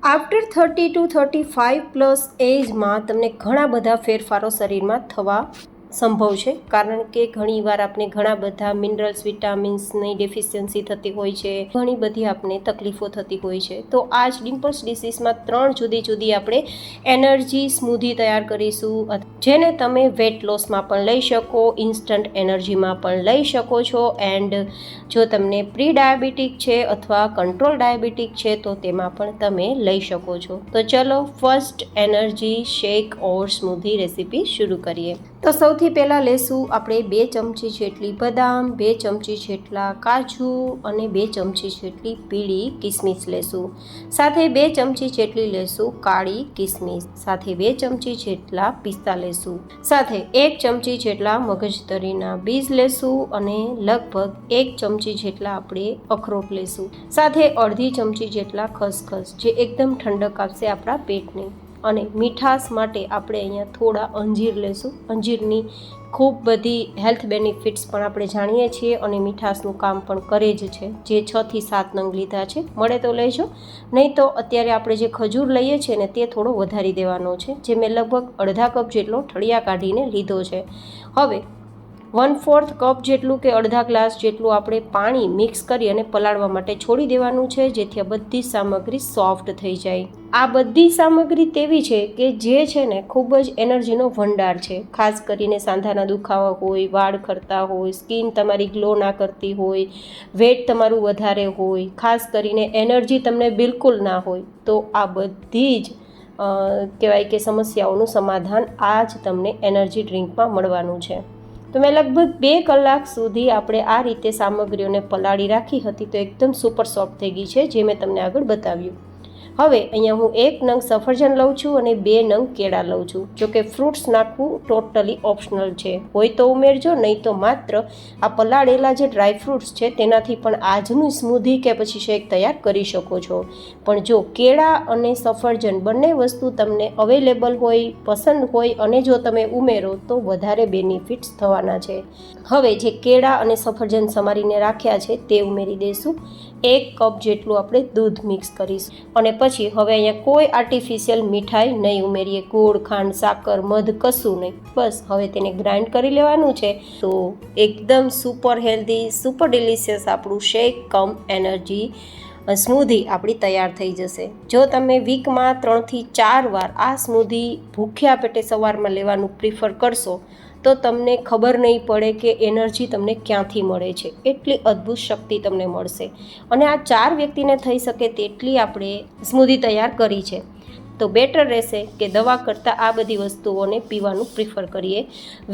After 30 to 35 plus એજમાં તમને ઘણા બધા ફેરફારો શરીરમાં થવા સંભવ છે, કારણ કે ઘણીવાર આપણે ઘણા બધા મિનરલ્સ વિટામિન્સની ડેફિશિયન્સી થતી હોય છે, ઘણી બધી આપણે તકલીફો થતી હોય છે. તો આ જ ડિમ્પલ્સ ડિસીઝમાં 3 જુદી જુદી આપણે એનર્જી સ્મૂધી તૈયાર કરીશું, જેને તમે વેટ લોસમાં પણ લઈ શકો, ઇન્સ્ટન્ટ એનર્જીમાં પણ લઈ શકો છો. એન્ડ જો તમને પ્રી ડાયાબિટીક છે અથવા કંટ્રોલ ડાયાબિટીક છે તો તેમાં પણ તમે લઈ શકો છો. તો ચલો ફર્સ્ટ એનર્જી શેક ઓર સ્મૂધી રેસીપી શરૂ કરીએ. તો સૌથી પહેલાં લેશું આપણે 2 ચમચી જેટલી બદામ, 2 ચમચી જેટલા કાજુ અને 2 ચમચી જેટલી પીળી કિસમિસ લેશું. સાથે 2 ચમચી જેટલી લેશું કાળી કિસમિસ, સાથે 2 ચમચી જેટલા પિસ્તા લેશું, સાથે 1 ચમચી જેટલા મગજતરીના બીજ લેશું અને લગભગ 1 ચમચી જેટલા આપણે અખરોટ લેશું, સાથે અડધી ચમચી જેટલા ખસખસ, જે એકદમ ઠંડક આપશે આપણા પેટને. અને મીઠાશ માટે આપણે અહીંયા થોડા અંજીર લેશું. અંજીરની ખૂબ બધી હેલ્થ બેનિફિટ્સ પણ આપણે જાણીએ છીએ અને મીઠાશનું કામ પણ કરે જ છે. જે 6 થી 7 નંગ લીધા છે, મળે તો લેજો, નહીં તો અત્યારે આપણે જે ખજૂર લઈએ છીએ ને તે થોડો વધારી દેવાનો છે, જે મેં લગભગ અડધા કપ જેટલો ઠળિયા કાઢીને લીધો છે. હવે 1/4 કપ જેટલું કે અડધા ગ્લાસ જેટલું આપણે પાણી મિક્સ કરી અને પલાળવા માટે છોડી દેવાનું છે, જેથી આ બધી સામગ્રી સોફ્ટ થઈ જાય. આ બધી સામગ્રી તેવી છે કે જે છે ને ખૂબ જ એનર્જીનો ભંડાર છે. ખાસ કરીને સાંધાના દુખાવા હોય, વાળ ખરતા હોય, સ્કિન તમારી ગ્લો ના કરતી હોય, વેટ તમારું વધારે હોય, ખાસ કરીને એનર્જી તમને બિલકુલ ના હોય, તો આ બધી જ કહેવાય કે સમસ્યાઓનું સમાધાન આ જ તમને એનર્જી ડ્રિંકમાં મળવાનું છે. તો મેં લગભગ 2 કલાક સુધી આપણે આ રીતે સામગ્રીઓને પલાળી રાખી હતી, તો એકદમ સુપર સોફ્ટ થઈ ગઈ છે, જે મેં તમને આગળ બતાવ્યું. હવે અહીંયા હું 1 નંગ સફરજન લઉં છું અને 2 નંગ કેળા લઉં છું. જોકે ફ્રૂટ્સ નાખવું ટોટલી ઓપ્શનલ છે, હોય તો ઉમેરજો, નહીં તો માત્ર આ પલાળેલા જે ડ્રાય ફ્રૂટ્સ છે તેનાથી પણ આજનું સ્મૂધી કે પછી શેક તૈયાર કરી શકો છો. પણ જો કેળા અને સફરજન બંને વસ્તુ તમને અવેલેબલ હોય, પસંદ હોય અને જો તમે ઉમેરો તો વધારે બેનિફિટ્સ થવાના છે. હવે જે કેળા અને સફરજન સમારીને રાખ્યા છે તે ઉમેરી દઈશું. 1 કપ જેટલું આપણે દૂધ મિક્સ કરીશું અને પછી હવે અહીંયા કોઈ આર્ટિફિશિયલ મીઠાઈ નહીં ઉમેરીએ, ગોળ, ખાંડ, સાકર, મધ કશું નહીં. બસ હવે તેને ગ્રાઇન્ડ કરી લેવાનું છે. તો એકદમ સુપર હેલ્ધી, સુપર ડિલિશિયસ આપણું શેક કમ એનર્જી સ્મૂધી આપણી તૈયાર થઈ જશે. જો તમે વીકમાં 3 થી 4 વાર આ સ્મૂધી ભૂખ્યા પેટે સવારમાં લેવાનું પ્રિફર કરશો તો તમને ખબર નહીં પડે કે એનર્જી તમને ક્યાંથી મળે છે. એટલી અદ્ભુત શક્તિ તમને મળશે. અને આ 4 વ્યક્તિને થઈ શકે તેટલી આપણે સ્મૂધી તૈયાર કરી છે. તો બેટર રહેશે કે દવા કરતાં આ બધી વસ્તુઓને પીવાનું પ્રિફર કરીએ.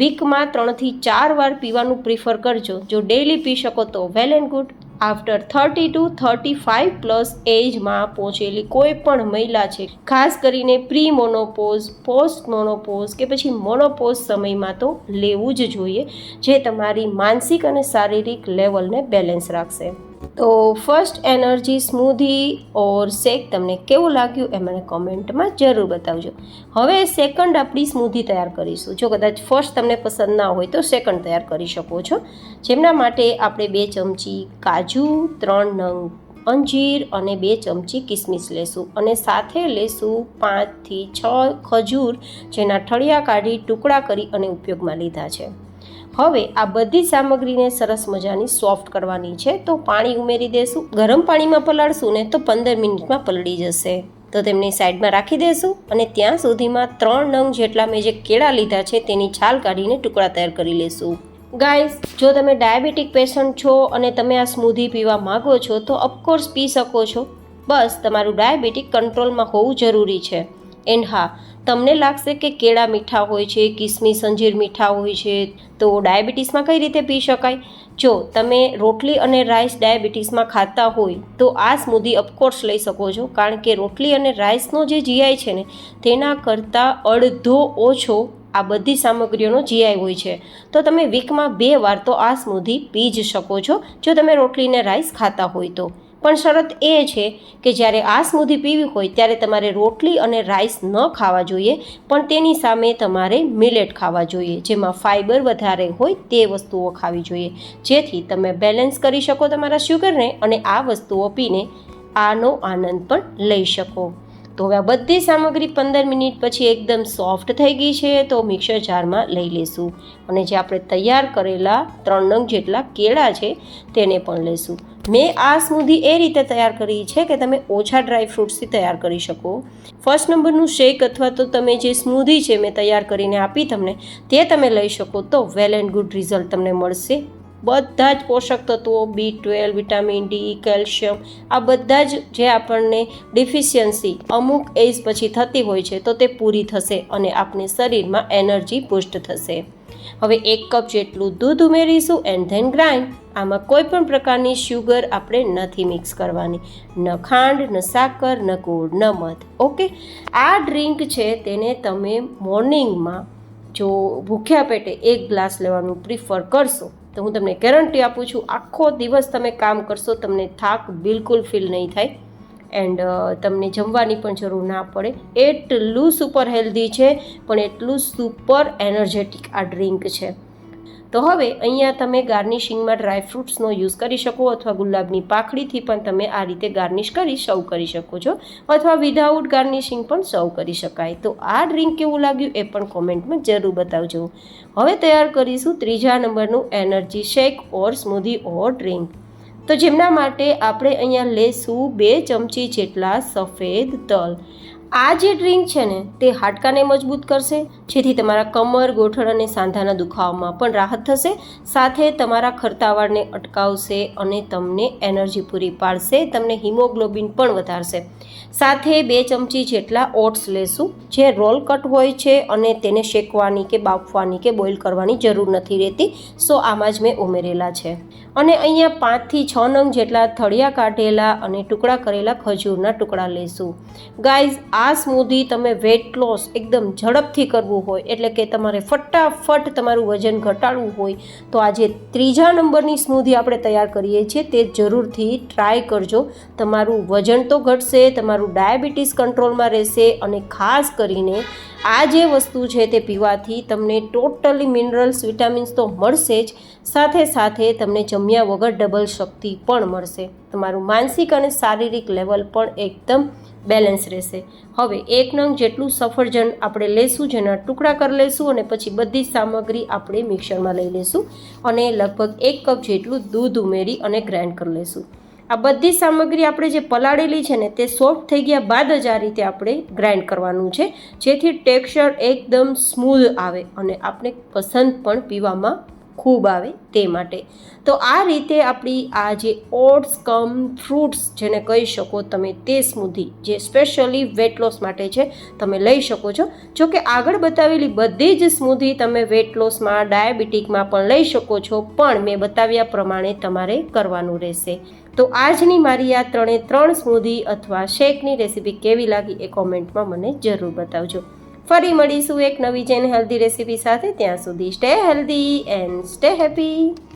વીકમાં 3 થી 4 વાર પીવાનું પ્રિફર કરજો. જો ડેઈલી પી શકો તો well and good. After 30 to 35 plus એજમાં પહોંચેલી કોઈ પણ મહિલા છે, ખાસ કરીને પ્રી મોનોપોઝ, પોસ્ટ મોનોપોઝ કે પછી મોનોપોઝ સમયમાં તો લેવું જ જોઈએ, જે તમારી માનસિક અને શારીરિક લેવલને બેલેન્સ રાખશે. તો ફર્સ્ટ એનર્જી સ્મૂધી ઓર શેક તમને કેવું લાગ્યું એ મને કોમેન્ટમાં જરૂર બતાવજો. હવે સેકન્ડ આપણી સ્મૂધી તૈયાર કરીશું. જો કદાચ ફર્સ્ટ તમને પસંદ ના હોય તો સેકન્ડ તૈયાર કરી શકો છો, જેમના માટે આપણે 2 ચમચી કાજુ, 3 નંગ અંજીર અને 2 ચમચી કિસમિસ લેશું અને સાથે લેશું 5 થી 6 ખજૂર, જેના ઠળિયા કાઢી ટુકડા કરી અને ઉપયોગમાં લીધા છે. હવે આ બધી સામગ્રીને સરસ મજાની સોફ્ટ કરવાની છે, તો પાણી ઉમેરી દેશું. ગરમ પાણીમાં પલાળશું ને તો 15 મિનિટમાં પલળી જશે, તો તેમની સાઈડમાં રાખી દેશું. અને ત્યાં સુધીમાં 3 નંગ જેટલા મેં જે કેળા લીધા છે તેની છાલ કાઢીને ટુકડા તૈયાર કરી લેશું. ગાઈઝ, જો તમે ડાયાબિટીક પેશન્ટ છો અને તમે આ સ્મૂધી પીવા માગો છો તો ઓફકોર્સ પી શકો છો. બસ તમારું ડાયાબિટીક કંટ્રોલમાં હોવું જરૂરી છે. એન્ડ હા, તમને લાગશે કે કેળા મીઠા હોય છે, કિસમિસ અંજીર મીઠા હોય છે, તો ડાયાબિટીસમાં કઈ રીતે પી શકાય? જો તમે રોટલી અને રાઈસ ડાયાબિટીસમાં ખાતા હોય તો આ સ્મૂધી ઓફકોર્સ લઈ શકો છો, કારણ કે રોટલી અને રાઈસનો જે જીઆઈ છે ને તેના કરતાં અડધો ઓછો આ બધી સામગ્રીઓનો જીઆઈ હોય છે. તો તમે વીકમાં 2 વાર તો આ સ્મૂધી પી જ શકો છો, જો તમે રોટલી અને રાઈસ ખાતા હોય તો. પણ શરત એ છે કે જ્યારે આ સ્મૂધી પીવી હોય ત્યારે તમારે રોટલી અને રાઈસ ન ખાવા જોઈએ, પણ તેની સામે તમારે મિલેટ ખાવા જોઈએ, જેમાં ફાઇબર વધારે હોય તે વસ્તુઓ ખાવી જોઈએ, જેથી તમે બેલેન્સ કરી શકો તમારા શુગરને અને આ વસ્તુઓ પીને આનો આનંદ પણ લઈ શકો. તો હવે આ બધી સામગ્રી 15 મિનિટ પછી એકદમ સોફ્ટ થઈ ગઈ છે, તો મિક્સર જારમાં લઈ લેશું અને જે આપણે તૈયાર કરેલા 3 નંગ જેટલા કેળા છે તેને પણ લેશું. મેં આ સ્મૂધી એ રીતે તૈયાર કરી છે કે તમે ઓછા ડ્રાય ફ્રૂટ્સથી તૈયાર કરી શકો. ફર્સ્ટ નંબરનું શેક અથવા તો તમે જે સ્મૂધી છે મેં તૈયાર કરીને આપી તમને, તે તમે લઈ શકો તો વેલ એન્ડ ગુડ રિઝલ્ટ તમને મળશે. બધા જ પોષક તત્વો B12, વિટામિન ડી, કેલ્શિયમ, આ બધા જ જે આપણને ડિફિશિયન્સી અમુક એજ પછી થતી હોય છે તો તે પૂરી થશે અને આપણે શરીરમાં એનર્જી બૂસ્ટ થશે. હવે 1 કપ જેટલું દૂધ ઉમેરીશું એન્ડ ધેન ગ્રાઇન્ડ. આમાં કોઈ પણ પ્રકારની શુગર આપણે નથી મિક્સ કરવાની, ન ખાંડ, ન સાકર, ન ગોળ, ન મધ. ઓકે, આ ડ્રિંક છે તેને તમે મોર્નિંગમાં જો ભૂખ્યા પેટે 1 ગ્લાસ લેવાનું પ્રિફર કરશો તો હું તમને ગેરંટી આપું છું આખો દિવસ તમે કામ કરશો, તમને થાક બિલકુલ ફીલ નહીં થાય એન્ડ તમને જમવાની પણ જરૂર ના પડે. એટલું સુપર હેલ્ધી છે પણ એટલું સુપર એનર્જેટિક આ ડ્રિંક છે. તો હવે અહીંયા તમે ગાર્નિશિંગમાં ડ્રાય ફ્રૂટ્સનો યુઝ કરી શકો અથવા ગુલાબની પાંખડીથી પણ તમે આ રીતે ગાર્નિશ કરી સર્વ કરી શકો છો અથવા વિધાઉટ ગાર્નિશિંગ પણ સર્વ કરી શકાય. તો આ ડ્રિંક કેવું લાગ્યું એ પણ કોમેન્ટમાં જરૂર બતાવજો. હવે તૈયાર કરીશું 3જા નંબરનું એનર્જી શેક ઓર સ્મૂધી ઓર ડ્રિંક. તો જેમના માટે આપણે અહીંયા લેશું 2 ચમચી જેટલા સફેદ તલ. આ જે ડ્રિંક છે ને તે હાડકાને મજબૂત કરશે, જેથી તમારા કમર, ગોઠણ અને સાંધાના દુખાવામાં પણ રાહત થશે, સાથે તમારા ખરતા વાળને અટકાવશે અને તમને એનર્જી પૂરી પાડશે, તમને હિમોગ્લોબિન પણ વધારશે. સાથે 2 ચમચી જેટલા ઓટ્સ લેશું જે રોલ કટ હોય છે અને તેને શેકવાની કે બાફવાની કે બોઇલ કરવાની જરૂર નથી રહેતી, સો આમાં જ મેં ઉમેરેલા છે. અને અહીંયા 5 થી 6 નંગ જેટલા થળિયા કાઢેલા અને ટુકડા કરેલા ખજૂરના ટુકડા લેશું. ગાઈઝ, આ સ્મૂધી તમે વેટ લોસ એકદમ ઝડપથી કરવું હોય એટલે કે તમારે ફટાફટ તમારું વજન ઘટાડવું હોય તો આ જે 3જા નંબરની સ્મૂધી આપણે તૈયાર કરીએ છીએ તે જરૂરથી ટ્રાય કરજો. તમારું વજન તો ઘટશે, તમારું ડાયાબિટીસ કંટ્રોલમાં રહેશે અને ખાસ કરીને આ જે વસ્તુ છે તે પીવાથી તમને ટોટલી મિનરલ્સ, વિટામિન્સ તો મળશે જ, સાથે સાથે તમને જમ્યા વગર ડબલ શક્તિ પણ મળશે. તમારું માનસિક અને શારીરિક લેવલ પણ એકદમ બેલેન્સ રહેશે. હવે 1 નંગ જેટલું સફરજન આપણે લેશું, જેના ટુકડા કરી લેશું અને પછી બધી સામગ્રી આપણે મિક્સરમાં લઈ લેશું અને લગભગ 1 કપ જેટલું દૂધ ઉમેરી અને ગ્રાઇન્ડ કરી લેશું. આ બધી સામગ્રી આપણે જે પલાળેલી છે ને તે સોફ્ટ થઈ ગયા બાદ જ આ રીતે આપણે ગ્રાઇન્ડ કરવાનું છે, જેથી ટેક્સચર એકદમ સ્મૂધ આવે અને આપણે પસંદ પણ પીવામાં ખૂબ આવે તે માટે. તો આ રીતે આપણી આ જે ઓટ્સ કમ ફ્રૂટ્સ જેને કહી શકો તમે તે સ્મૂધી જે સ્પેશિયલી વેટ લોસ માટે છે તમે લઈ શકો છો. જો કે આગળ બતાવેલી બધી જ સ્મૂધી તમે વેટ લોસમાં, ડાયાબિટીકમાં પણ લઈ શકો છો, પણ મેં બતાવ્યા પ્રમાણે તમારે કરવાનું રહેશે. તો આજની મારી આ 3 સ્મૂધી અથવા શેકની રેસીપી કેવી લાગી એ કોમેન્ટમાં મને જરૂર બતાવજો. ફરી મળીશું એક નવી જેન હેલ્ધી રેસીપી સાથે. ત્યાં સુધી stay healthy and stay happy.